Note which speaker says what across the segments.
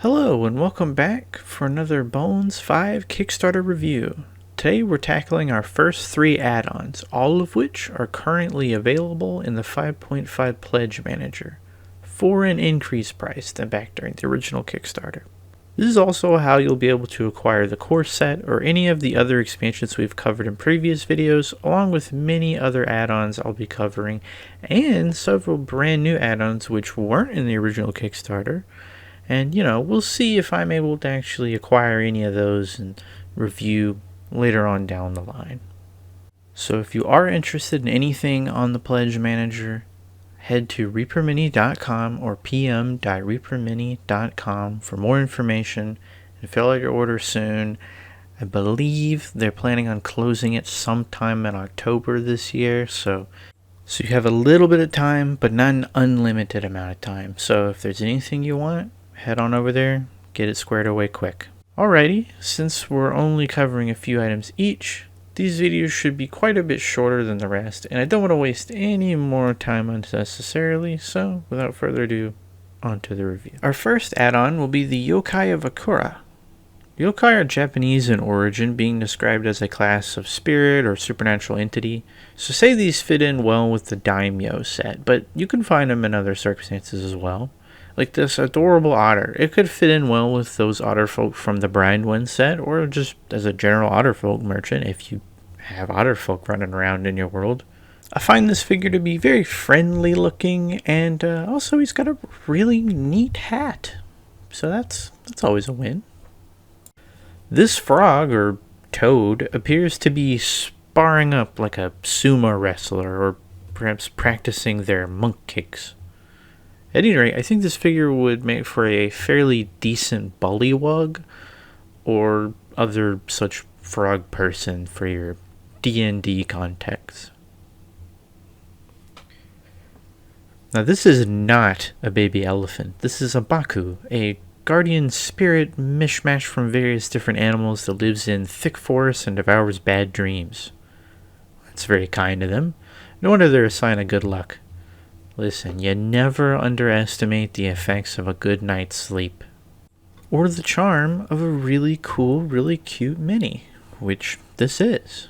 Speaker 1: Hello and welcome back for another Bones V Kickstarter review. Today we're tackling our first 3 add-ons, all of which are currently available in the 5.5 Pledge Manager, for an increased price than back during the original Kickstarter. This is also how you'll be able to acquire the core set or any of the other expansions we've covered in previous videos, along with many other add-ons I'll be covering, and several brand new add-ons which weren't in the original Kickstarter. And, we'll see if I'm able to actually acquire any of those and review later on down the line. So if you are interested in anything on the Pledge Manager, head to reapermini.com or pm.reapermini.com for more information and fill out your order soon. I believe they're planning on closing it sometime in October this year, so you have a little bit of time, but not an unlimited amount of time. So if there's anything you want, head on over there, get it squared away quick. Alrighty, since we're only covering a few items each, these videos should be quite a bit shorter than the rest, and I don't want to waste any more time unnecessarily, so without further ado, on to the review. Our first add-on will be the Yokai of Okura. Yokai are Japanese in origin, being described as a class of spirit or supernatural entity, so say these fit in well with the Daimyo set, but you can find them in other circumstances as well. Like this adorable otter. It could fit in well with those otterfolk from the Brandwind set, or just as a general otterfolk merchant if you have otterfolk running around in your world. I find this figure to be very friendly looking, and also he's got a really neat hat. So that's always a win. This frog, or toad, appears to be sparring up like a sumo wrestler, or perhaps practicing their monk kicks. At any rate, I think this figure would make for a fairly decent bullywug or other such frog person for your D&D context. Now this is not a baby elephant. This is a Baku, a guardian spirit mishmash from various different animals that lives in thick forests and devours bad dreams. That's very kind of them. No wonder they're a sign of good luck. Listen, you never underestimate the effects of a good night's sleep. Or the charm of a really cool, really cute mini, which this is.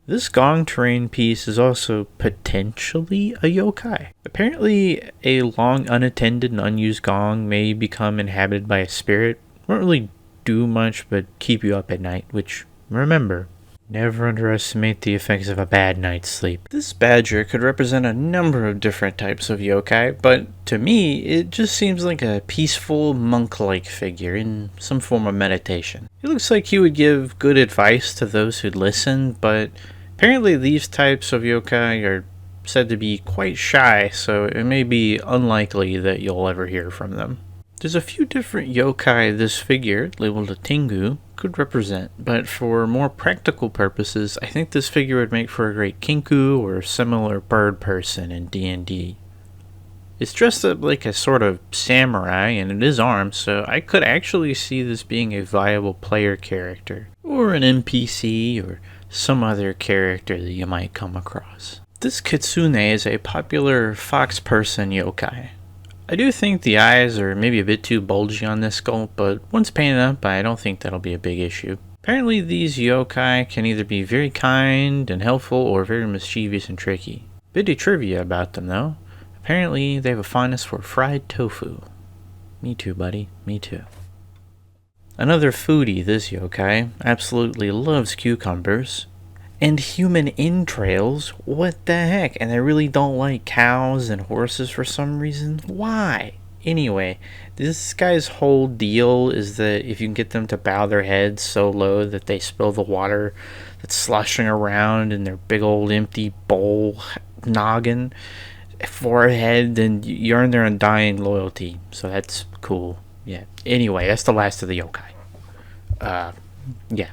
Speaker 1: This gong terrain piece is also potentially a yokai. Apparently, a long unattended and unused gong may become inhabited by a spirit. Won't really do much but keep you up at night, which, remember, never underestimate the effects of a bad night's sleep. This badger could represent a number of different types of yokai, but to me, it just seems like a peaceful, monk-like figure in some form of meditation. It looks like he would give good advice to those who'd listen, but apparently these types of yokai are said to be quite shy, so it may be unlikely that you'll ever hear from them. There's a few different yokai this figure, labeled a Tengu, could represent, but for more practical purposes, I think this figure would make for a great kinku or similar bird person in D&D. It's dressed up like a sort of samurai, and it is armed, so I could actually see this being a viable player character, or an NPC, or some other character that you might come across. This kitsune is a popular fox person yokai. I do think the eyes are maybe a bit too bulgy on this sculpt, but once painted up, I don't think that'll be a big issue. Apparently these yokai can either be very kind and helpful or very mischievous and tricky. Bit of trivia about them though. Apparently they have a fondness for fried tofu. Me too, buddy. Me too. Another foodie, this yokai, absolutely loves cucumbers. And human entrails? What the heck? And they really don't like cows and horses for some reason? Why? Anyway, this guy's whole deal is that if you can get them to bow their heads so low that they spill the water that's sloshing around in their big old empty bowl noggin forehead, then you earn their undying loyalty. So that's cool. Yeah. Anyway, that's the last of the yokai.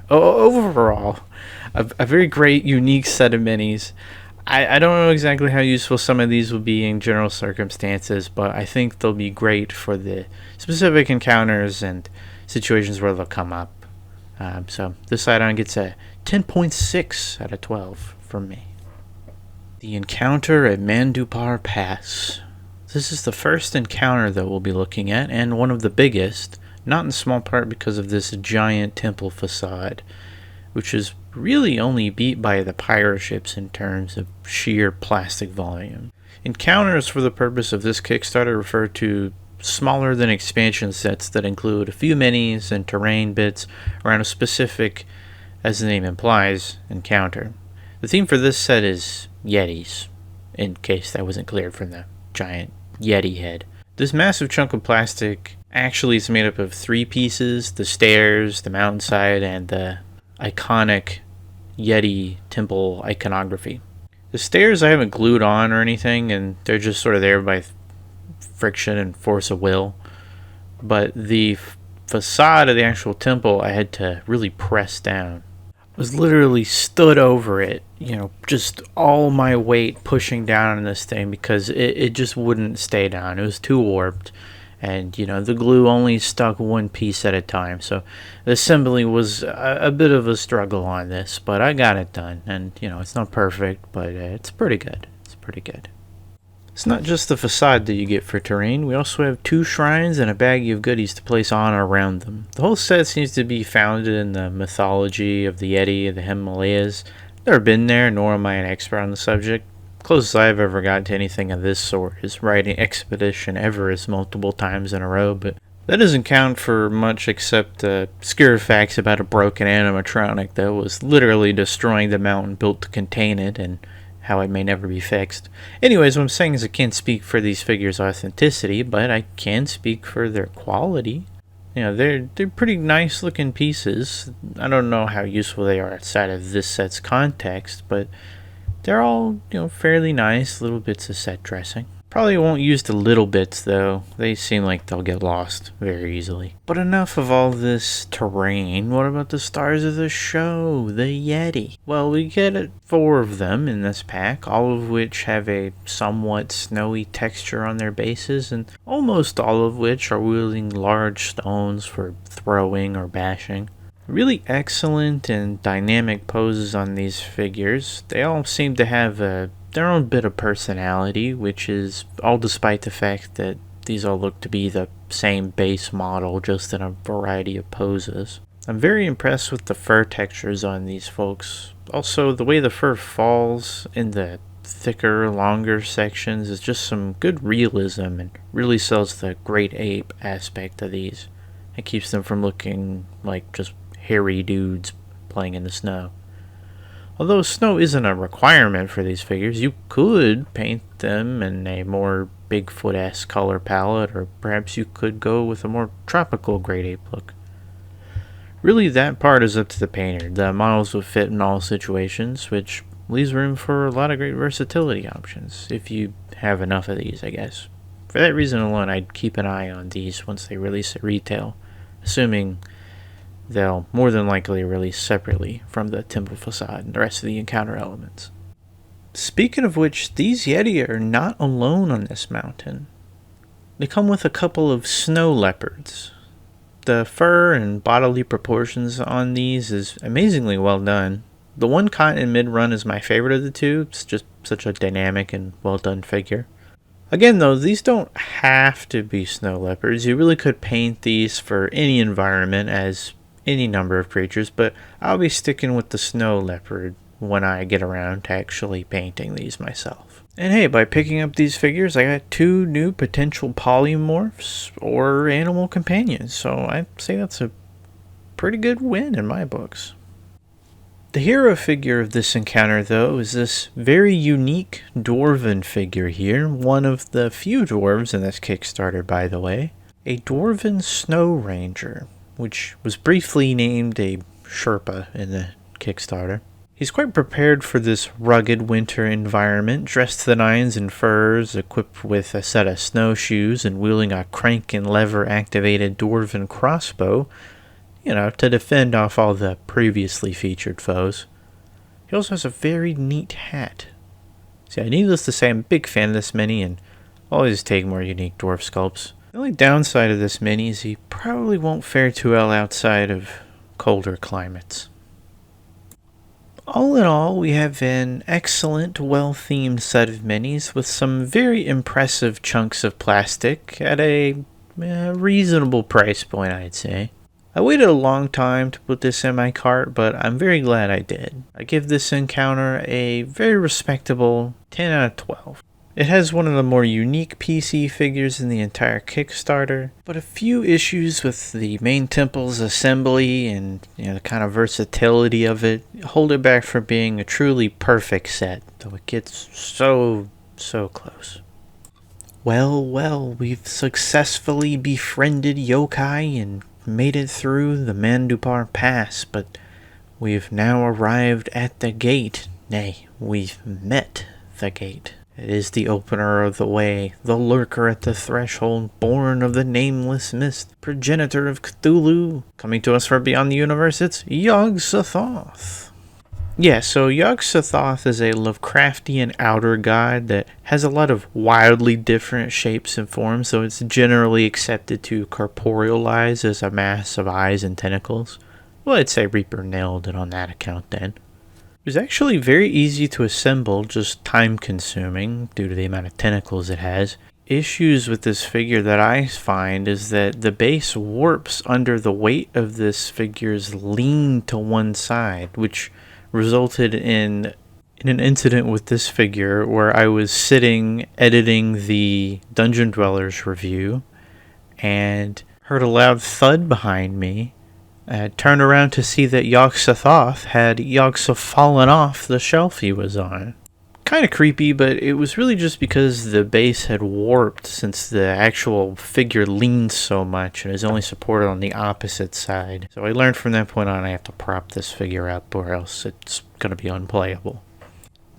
Speaker 1: Overall, a very great, unique set of minis. I don't know exactly how useful some of these will be in general circumstances, but I think they'll be great for the specific encounters and situations where they'll come up. So this add-on gets a 10.6 out of 12 from me. The encounter at Mandupar Pass. This is the first encounter that we'll be looking at, and one of the biggest, not in small part because of this giant temple facade, which is really only beat by the pyro ships in terms of sheer plastic volume. Encounters for the purpose of this Kickstarter refer to smaller than expansion sets that include a few minis and terrain bits around a specific, as the name implies, encounter. The theme for this set is Yetis, in case that wasn't clear from the giant Yeti head. This massive chunk of plastic actually is made up of 3 pieces: the stairs, the mountainside, and the iconic Yeti temple iconography. The stairs I haven't glued on or anything, and they're just sort of there by friction and force of will. But the facade of the actual temple I had to really press down. I was literally stood over it, just all my weight pushing down on this thing because it just wouldn't stay down. It was too warped. And, the glue only stuck one piece at a time. So the assembly was a bit of a struggle on this, but I got it done. And, it's not perfect, but it's pretty good. It's pretty good. It's not just the facade that you get for terrain. We also have 2 shrines and a baggie of goodies to place on or around them. The whole set seems to be founded in the mythology of the Yeti of the Himalayas. Never been there, nor am I an expert on the subject. Closest I've ever got to anything of this sort is riding Expedition Everest multiple times in a row, but that doesn't count for much except scare facts about a broken animatronic that was literally destroying the mountain built to contain it, and how it may never be fixed. Anyways, what I'm saying is I can't speak for these figures' authenticity, but I can speak for their quality. They're pretty nice looking pieces. I don't know how useful they are outside of this set's context, but they're all, fairly nice little bits of set dressing. Probably won't use the little bits, though. They seem like they'll get lost very easily. But enough of all this terrain. What about the stars of the show, the Yeti? Well, we get 4 of them in this pack, all of which have a somewhat snowy texture on their bases, and almost all of which are wielding large stones for throwing or bashing. Really excellent and dynamic poses on these figures. They all seem to have their own bit of personality, which is all despite the fact that these all look to be the same base model, just in a variety of poses. I'm very impressed with the fur textures on these folks. Also, the way the fur falls in the thicker, longer sections is just some good realism and really sells the great ape aspect of these. It keeps them from looking like just hairy dudes playing in the snow. Although snow isn't a requirement for these figures, you could paint them in a more Bigfoot-esque color palette, or perhaps you could go with a more tropical great ape look. Really, that part is up to the painter. The models will fit in all situations, which leaves room for a lot of great versatility options, if you have enough of these, I guess. For that reason alone, I'd keep an eye on these once they release at retail, assuming they'll more than likely release separately from the temple facade and the rest of the encounter elements. Speaking of which, these Yeti are not alone on this mountain. They come with a couple of snow leopards. The fur and bodily proportions on these is amazingly well done. The one caught in mid-run is my favorite of the 2. It's just such a dynamic and well done figure. Again though, these don't have to be snow leopards. You really could paint these for any environment as any number of creatures, but I'll be sticking with the snow leopard when I get around to actually painting these myself. And hey, by picking up these figures, I got 2 new potential polymorphs or animal companions, so I'd say that's a pretty good win in my books. The hero figure of this encounter, though, is this very unique dwarven figure here, one of the few dwarves in this Kickstarter, by the way, a dwarven snow ranger, which was briefly named a Sherpa in the Kickstarter. He's quite prepared for this rugged winter environment, dressed to the nines in furs, equipped with a set of snowshoes, and wielding a crank and lever activated dwarven crossbow, to defend off all the previously featured foes. He also has a very neat hat. See, needless to say, I'm a big fan of this mini and always take more unique dwarf sculpts. The only downside of this mini is he probably won't fare too well outside of colder climates. All in all, we have an excellent, well-themed set of minis with some very impressive chunks of plastic at a A reasonable price point, I'd say. I waited a long time to put this in my cart, but I'm very glad I did. I give this encounter a very respectable 10 out of 12. It has one of the more unique PC figures in the entire Kickstarter, but a few issues with the main temple's assembly and the kind of versatility of it hold it back from being a truly perfect set, though it gets so close. Well, we've successfully befriended yokai and made it through the Mandupar Pass, but we've now arrived at the gate. Nay, we've met the gate. It is the opener of the way, the lurker at the threshold, born of the nameless mist, progenitor of Cthulhu. Coming to us from beyond the universe, it's Yog-Sothoth. Yeah, so Yog-Sothoth is a Lovecraftian outer god that has a lot of wildly different shapes and forms, so it's generally accepted to corporealize as a mass of eyes and tentacles. Well, I'd say Reaper nailed it on that account then. It was actually very easy to assemble, just time consuming due to the amount of tentacles it has. Issues with this figure that I find is that the base warps under the weight of this figure's lean to one side, which resulted in an incident with this figure where I was sitting editing the Dungeon Dwellers review and heard a loud thud behind me. I turned around to see that Yog-Sothoth had fallen off the shelf he was on. Kind of creepy, but it was really just because the base had warped since the actual figure leans so much and is only supported on the opposite side. So I learned from that point on I have to prop this figure up or else it's going to be unplayable.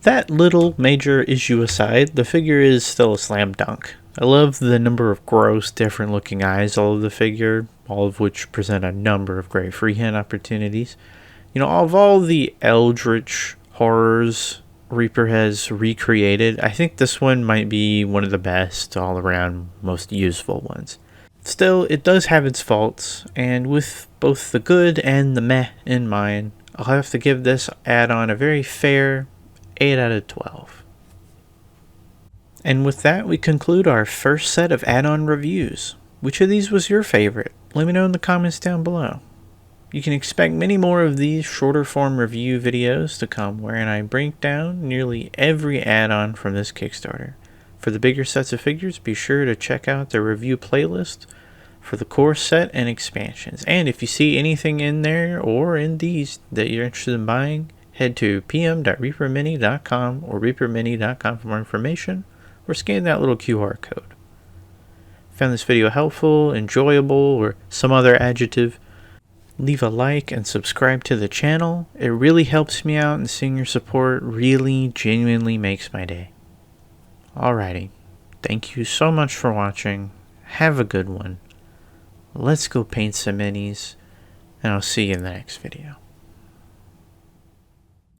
Speaker 1: That little major issue aside, the figure is still a slam dunk. I love the number of gross, different looking eyes all of the figure, all of which present a number of great freehand opportunities. Of all the eldritch horrors Reaper has recreated, I think this one might be one of the best all around, most useful ones. Still, it does have its faults, and with both the good and the meh in mind, I'll have to give this add-on a very fair 8 out of 12. And with that, we conclude our first set of add-on reviews. Which of these was your favorite? Let me know in the comments down below. You can expect many more of these shorter form review videos to come wherein I break down nearly every add-on from this Kickstarter. For the bigger sets of figures, be sure to check out the review playlist for the core set and expansions. And if you see anything in there or in these that you're interested in buying, head to pm.reapermini.com or reapermini.com for more information, or scan that little QR code. Found this video helpful, enjoyable, or some other adjective, leave a like and subscribe to the channel. It really helps me out, and seeing your support really genuinely makes my day. Alrighty, thank you so much for watching. Have a good one. Let's go paint some minis, and I'll see you in the next video.